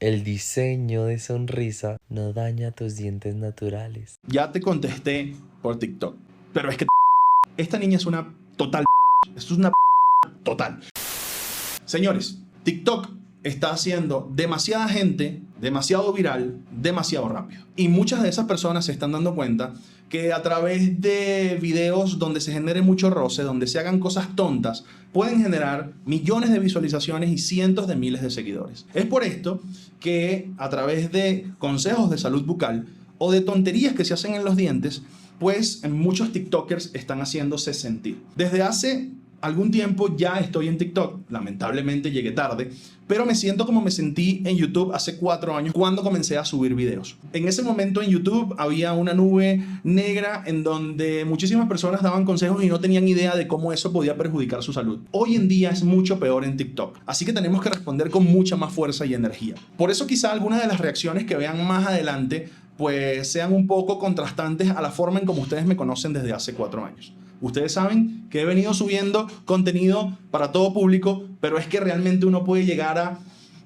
El diseño de sonrisa no daña tus dientes naturales. Ya te contesté por TikTok, pero es que esta niña es una total. Esto es una total. Señores, TikTok está haciendo demasiada gente, demasiado viral, demasiado rápido. Y muchas de esas personas se están dando cuenta que a través de videos donde se genere mucho roce, donde se hagan cosas tontas, pueden generar millones de visualizaciones y cientos de miles de seguidores. Es por esto que a través de consejos de salud bucal o de tonterías que se hacen en los dientes, pues muchos TikTokers están haciéndose sentir. Desde hace algún tiempo ya estoy en TikTok, lamentablemente llegué tarde, pero me siento como me sentí en YouTube hace 4 años cuando comencé a subir videos. En ese momento en YouTube había una nube negra en donde muchísimas personas daban consejos y no tenían idea de cómo eso podía perjudicar su salud. Hoy en día es mucho peor en TikTok, así que tenemos que responder con mucha más fuerza y energía. Por eso quizá algunas de las reacciones que vean más adelante pues sean un poco contrastantes a la forma en como ustedes me conocen desde hace 4 años. Ustedes saben que he venido subiendo contenido para todo público, pero es que realmente uno puede llegar a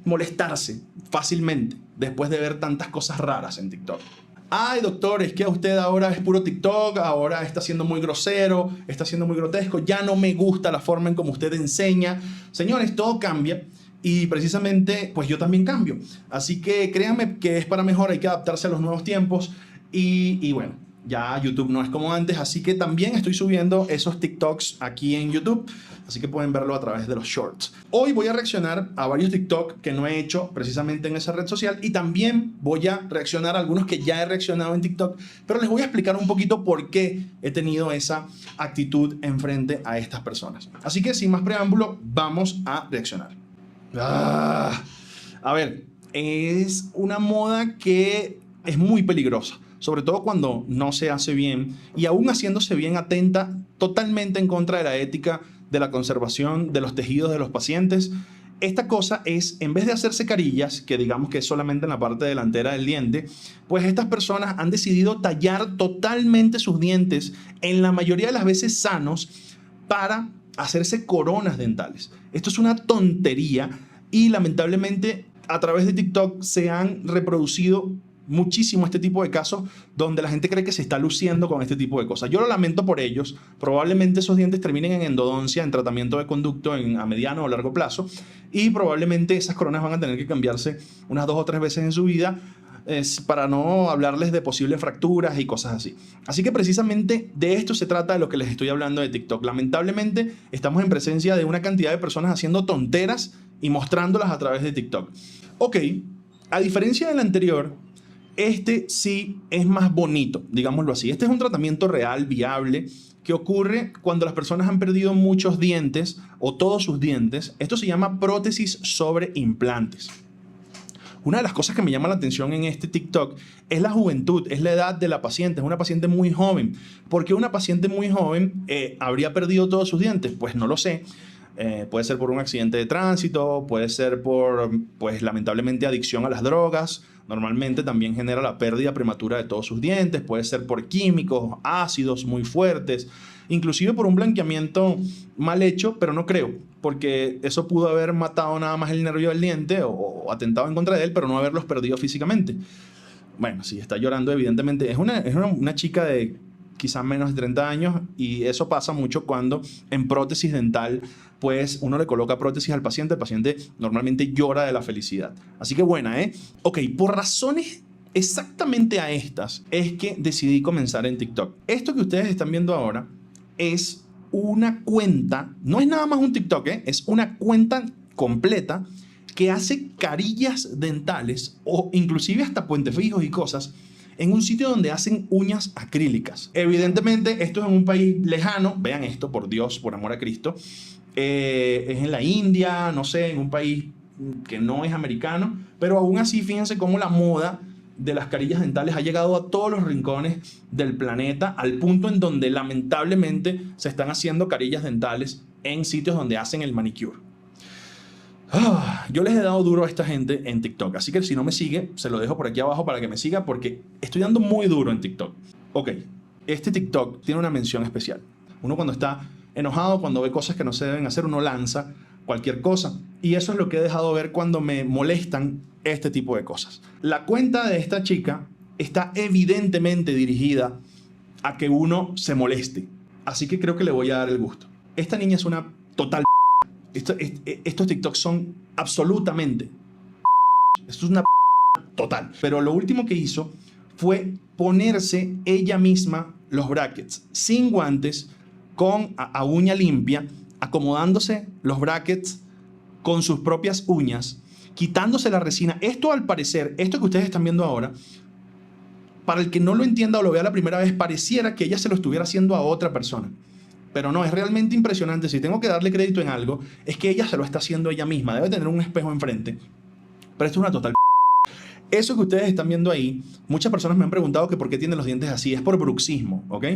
molestarse fácilmente después de ver tantas cosas raras en TikTok. Ay, doctor, es que a usted ahora es puro TikTok, ahora está siendo muy grosero, está siendo muy grotesco, ya no me gusta la forma en como usted enseña. Señores, todo cambia. Y precisamente, pues yo también cambio. Así que créanme que es para mejor, hay que adaptarse a los nuevos tiempos. Y bueno, ya YouTube no es como antes, así que también estoy subiendo esos TikToks aquí en YouTube. Así que pueden verlo a través de los shorts. Hoy voy a reaccionar a varios TikTok que no he hecho precisamente en esa red social. Y también voy a reaccionar a algunos que ya he reaccionado en TikTok. Pero les voy a explicar un poquito por qué he tenido esa actitud en frente a estas personas. Así que sin más preámbulo, vamos a reaccionar. A ver, es una moda que es muy peligrosa, sobre todo cuando no se hace bien y aún haciéndose bien atenta totalmente en contra de la ética de la conservación de los tejidos de los pacientes. Esta cosa es, en vez de hacerse carillas, que digamos que es solamente en la parte delantera del diente, pues estas personas han decidido tallar totalmente sus dientes, en la mayoría de las veces sanos, para hacerse coronas dentales. Esto es una tontería y lamentablemente a través de TikTok se han reproducido muchísimo este tipo de casos donde la gente cree que se está luciendo con este tipo de cosas. Yo lo lamento por ellos. Probablemente esos dientes terminen en endodoncia, en tratamiento de conducto a mediano o largo plazo, y probablemente esas coronas van a tener que cambiarse unas 2 o 3 veces en su vida, para no hablarles de posibles fracturas y cosas así. Así que precisamente de esto se trata de lo que les estoy hablando de TikTok. Lamentablemente estamos en presencia de una cantidad de personas haciendo tonteras y mostrándolas a través de TikTok. Ok, a diferencia del anterior, este sí es más bonito, digámoslo así. Este es un tratamiento real, viable, que ocurre cuando las personas han perdido muchos dientes o todos sus dientes. Esto se llama prótesis sobre implantes. Una de las cosas que me llama la atención en este TikTok es la juventud, es la edad de la paciente. Es una paciente muy joven. ¿Por qué una paciente muy joven habría perdido todos sus dientes? Pues no lo sé. Puede ser por un accidente de tránsito, puede ser por, pues lamentablemente, adicción a las drogas. Normalmente también genera la pérdida prematura de todos sus dientes. Puede ser por químicos, ácidos muy fuertes, inclusive por un blanqueamiento mal hecho, pero no creo, porque eso pudo haber matado nada más el nervio del diente o atentado en contra de él, pero no haberlos perdido físicamente. Bueno, si está llorando, evidentemente, es una chica de quizás menos de 30 años, y eso pasa mucho cuando en prótesis dental pues uno le coloca prótesis al paciente. El paciente normalmente llora de la felicidad. Así que buena, ¿eh? Ok, por razones exactamente a estas es que decidí comenzar en TikTok. Esto que ustedes están viendo ahora es una cuenta, no es nada más un TikTok, ¿eh? Es una cuenta completa que hace carillas dentales o inclusive hasta puentes fijos y cosas en un sitio donde hacen uñas acrílicas. Evidentemente esto es en un país lejano. Vean esto, por Dios, por amor a Cristo. Es en la India, no sé, en un país que no es americano, pero aún así fíjense cómo la moda de las carillas dentales ha llegado a todos los rincones del planeta, al punto en donde lamentablemente se están haciendo carillas dentales en sitios donde hacen el manicure. Yo les he dado duro a esta gente en TikTok, así que si no me sigue, se lo dejo por aquí abajo para que me siga, porque estoy dando muy duro en TikTok. Ok, este TikTok tiene una mención especial. Uno cuando está enojado, cuando ve cosas que no se deben hacer, uno lanza cualquier cosa. Y eso es lo que he dejado ver cuando me molestan este tipo de cosas. La cuenta de esta chica está evidentemente dirigida a que uno se moleste. Así que creo que le voy a dar el gusto. Esta niña es una total... Estos TikToks son absolutamente... Esto es una total. Pero lo último que hizo fue ponerse ella misma los brackets sin guantes, con a uña limpia, acomodándose los brackets con sus propias uñas, quitándose la resina. Esto, al parecer, esto que ustedes están viendo ahora, para el que no lo entienda o lo vea la primera vez, pareciera que ella se lo estuviera haciendo a otra persona. Pero no, es realmente impresionante. Si tengo que darle crédito en algo, es que ella se lo está haciendo ella misma. Debe tener un espejo enfrente. Pero esto es una total... Eso que ustedes están viendo ahí, muchas personas me han preguntado que por qué tiene los dientes así. Es por bruxismo, ¿ok?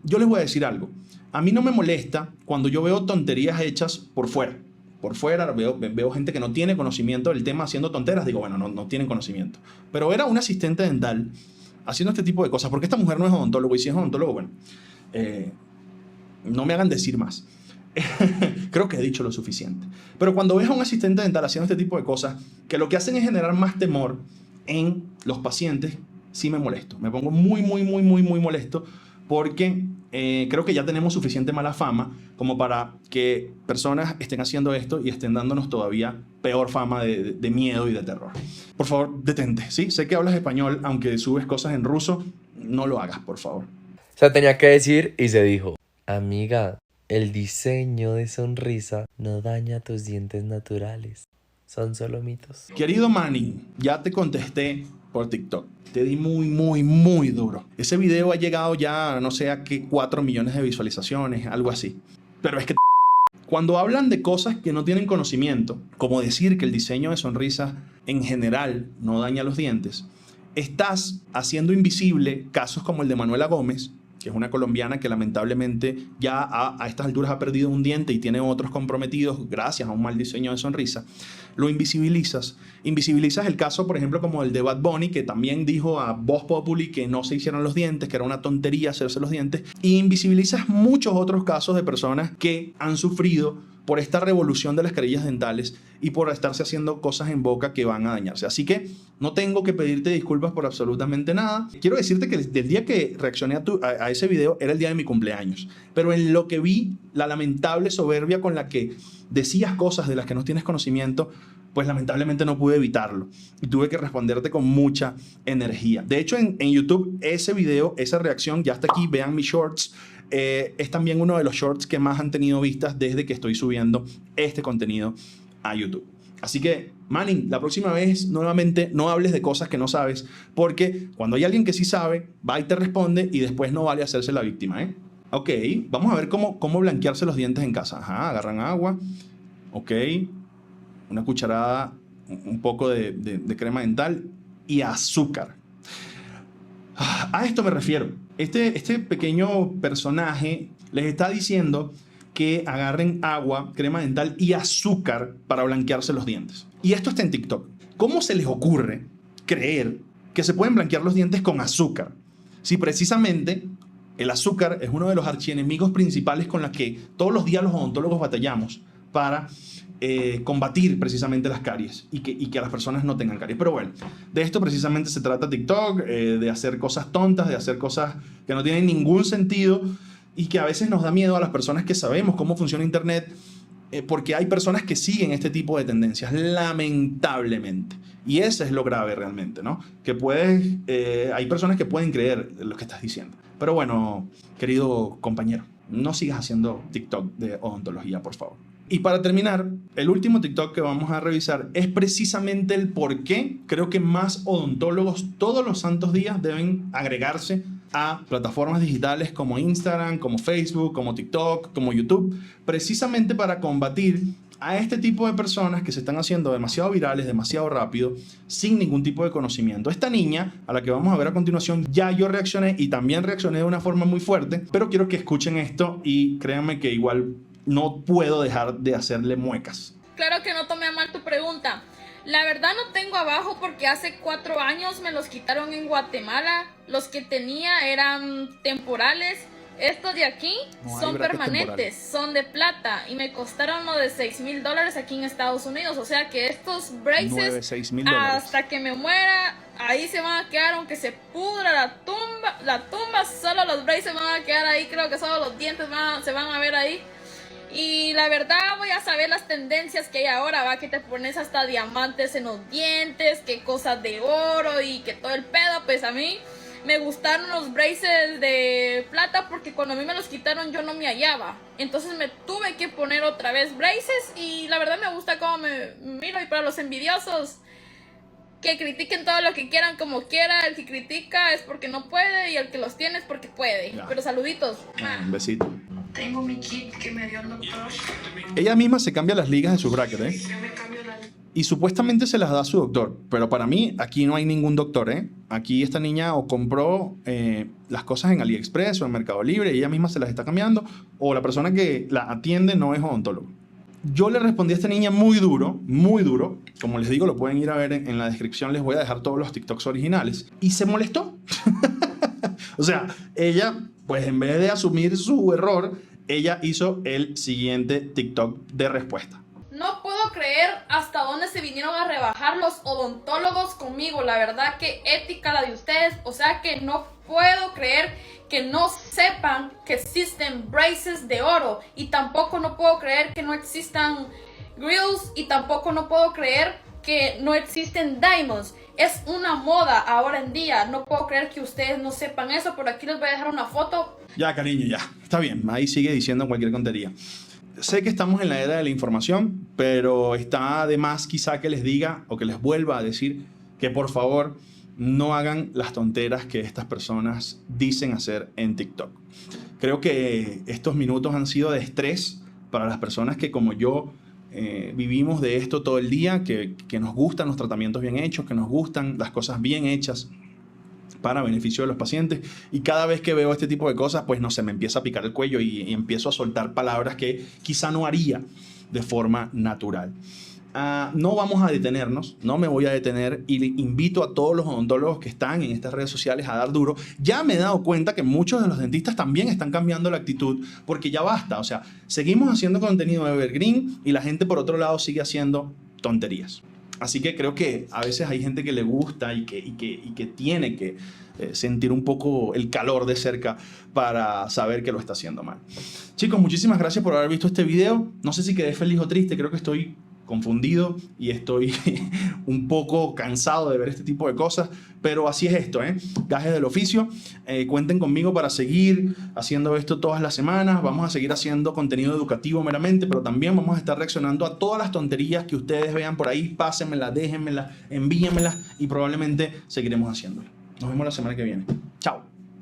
Yo les voy a decir algo. A mí no me molesta cuando yo veo tonterías hechas por fuera. Por fuera veo gente que no tiene conocimiento del tema haciendo tonteras. Digo, bueno, no tienen conocimiento. Pero era un asistente dental haciendo este tipo de cosas. Porque esta mujer no es odontólogo. Y si es odontólogo, bueno, no me hagan decir más. Creo que he dicho lo suficiente. Pero cuando ves a un asistente dental haciendo este tipo de cosas, que lo que hacen es generar más temor en los pacientes, sí me molesto. Me pongo muy molesto, porque creo que ya tenemos suficiente mala fama como para que personas estén haciendo esto y estén dándonos todavía peor fama de miedo y de terror. Por favor, detente, ¿sí? Sé que hablas español, aunque subes cosas en ruso, no lo hagas, por favor. Se tenía que decir y se dijo. Amiga, el diseño de sonrisa no daña tus dientes naturales. Son solo mitos. Querido Manny, ya te contesté por TikTok. Te di muy duro. Ese video ha llegado ya, no sé a qué, 4 millones de visualizaciones, algo así. Pero es que cuando hablan de cosas que no tienen conocimiento, como decir que el diseño de sonrisa en general no daña los dientes, estás haciendo invisible casos como el de Manuela Gómez, que es una colombiana que lamentablemente ya a estas alturas ha perdido un diente y tiene otros comprometidos gracias a un mal diseño de sonrisa. Lo invisibilizas. Invisibilizas el caso, por ejemplo, como el de Bad Bunny, que también dijo a Voz Populi que no se hicieron los dientes, que era una tontería hacerse los dientes. Y invisibilizas muchos otros casos de personas que han sufrido por esta revolución de las carillas dentales y por estarse haciendo cosas en boca que van a dañarse. Así que no tengo que pedirte disculpas por absolutamente nada. Quiero decirte que el día que reaccioné a ese video era el día de mi cumpleaños. Pero en lo que vi, la lamentable soberbia con la que decías cosas de las que no tienes conocimiento, pues lamentablemente no pude evitarlo. Y tuve que responderte con mucha energía. De hecho, en YouTube, ese video, esa reacción, ya está aquí. Vean mis shorts. Es también uno de los shorts que más han tenido vistas desde que estoy subiendo este contenido a YouTube. Así que, Manny, la próxima vez nuevamente no hables de cosas que no sabes, porque cuando hay alguien que sí sabe, va y te responde y después no vale hacerse la víctima, ¿eh? Ok, vamos a ver cómo blanquearse los dientes en casa. Ajá, agarran agua. Ok, una cucharada, un poco de crema dental y azúcar. A esto me refiero. Este pequeño personaje les está diciendo que agarren agua, crema dental y azúcar para blanquearse los dientes. Y esto está en TikTok. ¿Cómo se les ocurre creer que se pueden blanquear los dientes con azúcar? Si precisamente el azúcar es uno de los archienemigos principales con los que todos los días los odontólogos batallamos para combatir precisamente las caries y que las personas no tengan caries. Pero bueno, de esto precisamente se trata TikTok, de hacer cosas tontas, de hacer cosas que no tienen ningún sentido y que a veces nos da miedo a las personas que sabemos cómo funciona Internet, porque hay personas que siguen este tipo de tendencias, lamentablemente. Y eso es lo grave realmente, ¿no? Que hay personas que pueden creer lo que estás diciendo. Pero bueno, querido compañero, no sigas haciendo TikTok de odontología, por favor. Y para terminar, el último TikTok que vamos a revisar es precisamente el por qué creo que más odontólogos todos los santos días deben agregarse a plataformas digitales como Instagram, como Facebook, como TikTok, como YouTube, precisamente para combatir a este tipo de personas que se están haciendo demasiado virales, demasiado rápido, sin ningún tipo de conocimiento. Esta niña, a la que vamos a ver a continuación, ya yo reaccioné y también reaccioné de una forma muy fuerte, pero quiero que escuchen esto y créanme que igual no puedo dejar de hacerle muecas. Claro que no tomé a mal tu pregunta. La verdad no tengo abajo porque hace 4 años me los quitaron en Guatemala. Los que tenía eran temporales estos de aquí No hay son brackets permanentes, temporales. son de plata y me costaron lo de $6,000 aquí en Estados Unidos. O sea que estos braces, 6,000 dólares. hasta que me muera, ahí se van a quedar, aunque se pudra la tumba, solo los braces van a quedar ahí. Creo que solo los dientes se van a ver ahí. Y la verdad voy a saber las tendencias que hay ahora, va, que te pones hasta diamantes en los dientes, que cosas de oro y que todo el pedo. Pues a mí me gustaron los braces de plata porque cuando a mí me los quitaron yo no me hallaba. Entonces me tuve que poner otra vez braces y la verdad me gusta cómo me miro. Y para los envidiosos, que critiquen todo lo que quieran como quiera. El que critica es porque no puede y el que los tiene es porque puede. Ya. Pero saluditos. Un besito. Tengo mi kit que me dio el doctor. Ella misma se cambia las ligas de sus brackets, ¿eh? Yo me cambio la... Y supuestamente se las da su doctor, pero para mí aquí no hay ningún doctor, ¿eh? Aquí esta niña o compró las cosas en AliExpress o en Mercado Libre y ella misma se las está cambiando, o la persona que la atiende no es odontólogo. Yo le respondí a esta niña muy duro, como les digo, lo pueden ir a ver en la descripción, les voy a dejar todos los TikToks originales, y se molestó. O sea, ella, pues en vez de asumir su error, ella hizo el siguiente TikTok de respuesta. No puedo creer hasta dónde se vinieron a rebajar los odontólogos conmigo. La verdad que ética la de ustedes. O sea que no puedo creer que no sepan que existen braces de oro. Y tampoco no puedo creer que no existan grills. Y tampoco no puedo creer que no existen diamonds. Es una moda ahora en día. No puedo creer que ustedes no sepan eso. Por aquí les voy a dejar una foto. Ya, cariño, ya. Está bien. Ahí sigue diciendo cualquier tontería. Sé que estamos en la era de la información, pero está de más quizá que les diga o que les vuelva a decir que por favor no hagan las tonteras que estas personas dicen hacer en TikTok. Creo que estos minutos han sido de estrés para las personas que como yo vivimos de esto todo el día, que nos gustan los tratamientos bien hechos, que nos gustan las cosas bien hechas para beneficio de los pacientes, y cada vez que veo este tipo de cosas, pues no sé, me empieza a picar el cuello y empiezo a soltar palabras que quizá no haría de forma natural. No vamos a detenernos, no me voy a detener, y le invito a todos los odontólogos que están en estas redes sociales a dar duro. Ya me he dado cuenta que muchos de los dentistas también están cambiando la actitud, porque ya basta, o sea, seguimos haciendo contenido evergreen y la gente por otro lado sigue haciendo tonterías. Así que creo que a veces hay gente que le gusta y que tiene que sentir un poco el calor de cerca para saber que lo está haciendo mal. Chicos, muchísimas gracias por haber visto este video. No sé si quedé feliz o triste, creo que estoy confundido y estoy un poco cansado de ver este tipo de cosas, pero así es esto, gajes del oficio. Cuenten conmigo para seguir haciendo esto todas las semanas. Vamos a seguir haciendo contenido educativo meramente, pero también vamos a estar reaccionando a todas las tonterías que ustedes vean por ahí. Pásenmelas, déjenmelas, envíenmelas y probablemente seguiremos haciéndolo. Nos vemos la semana que viene. Chao.